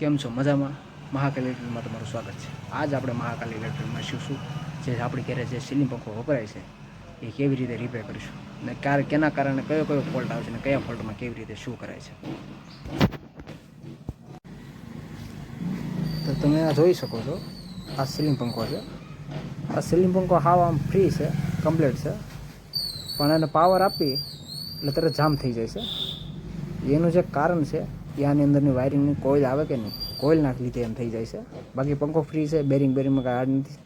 કેમ છો? મજામાં? મહાકાલ ઇલેક્ટ્રિકમાં તમારું સ્વાગત છે. આજ આપણે મહાકાલ ઇલેક્ટ્રિકમાં શીખશું જે આપણી ઘરે જે સીલિંગ પંખો વપરાય છે એ કેવી રીતે રિપેર કરીશું ને કેના કારણે કયો ફોલ્ટ આવે છે અને કયા ફોલ્ટમાં કેવી રીતે શું કરાય છે. તો તમે આ જોઈ શકો છો, આ સીલિંગ પંખો છે. આ સીલિંગ પંખો હાવ આમ ફ્રી છે, કમ્પ્લીટ છે, પણ એને પાવર આપી એટલે તરત જામ થઈ જાય છે. એનું જે કારણ છે એ આની અંદરની વાયરિંગની કોઇલ આવે કે નહીં, કોઇલના લીધે એમ થઈ જાય છે. બાકી પંખો ફ્રી છે, બેરિંગમાં કાંઈ હાર્ડ નથી.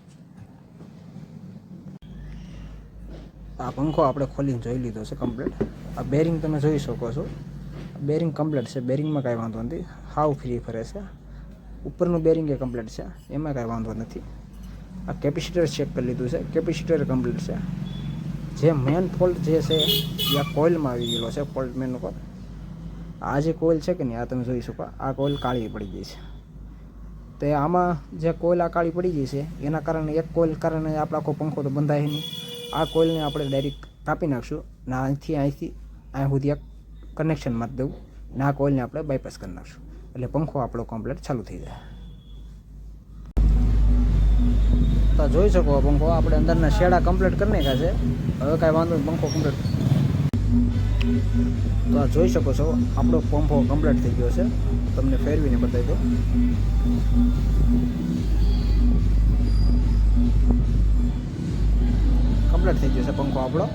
આ પંખો આપણે ખોલીને જોઈ લીધો છે કમ્પ્લીટ. આ બેરિંગ તમે જોઈ શકો છો, બેરિંગ કમ્પ્લીટ છે, બેરિંગમાં કાંઈ વાંધો નથી, હાવ ફ્રી ફરે છે. ઉપરનું બેરિંગ એ કમ્પ્લીટ છે, એમાં કાંઈ વાંધો નથી. આ કેપેસિટર ચેક કરી લીધું છે, કેપેસિટર કમ્પ્લીટ છે. જે મેન ફોલ્ટ જે છે એ આ કોઇલમાં આવી ગયેલો છે, ફોલ્ટ મેન ઉપર. આ જે કોઇલ છે કે નહીં, આ તમે જોઈ શકો, આ કોઇલ કાળી પડી ગઈ છે. તો આમાં જે કોઇલ આ કાળી પડી ગઈ છે એના કારણે એક કોઇલ કારણે આપણો આખો પંખો તો બંધાય નહીં. આ કોઇલને આપણે ડાયરેક્ટ કાપી નાખશું ને અહીંથી અહીં સુધી એક કનેક્શન મારી દઉં ને આ કોઇલને આપણે બાયપાસ કરી નાખશું એટલે પંખો આપણો કમ્પ્લીટ ચાલુ થઈ જાય. તો જોઈ શકો પંખો આપણે અંદરના શેડા કમ્પ્લીટ કરી નાખ્યા છે. હવે કાંઈ વાંધો નહીં, પંખો કમ્પ્લીટ. તો આ જોઈ શકો છો આપણો પંખો કમ્પ્લીટ થઈ ગયો છે. તમને ફેરવીને બતાવી દો. કમ્પ્લીટ થઈ ગયો છે પંખો આપણો.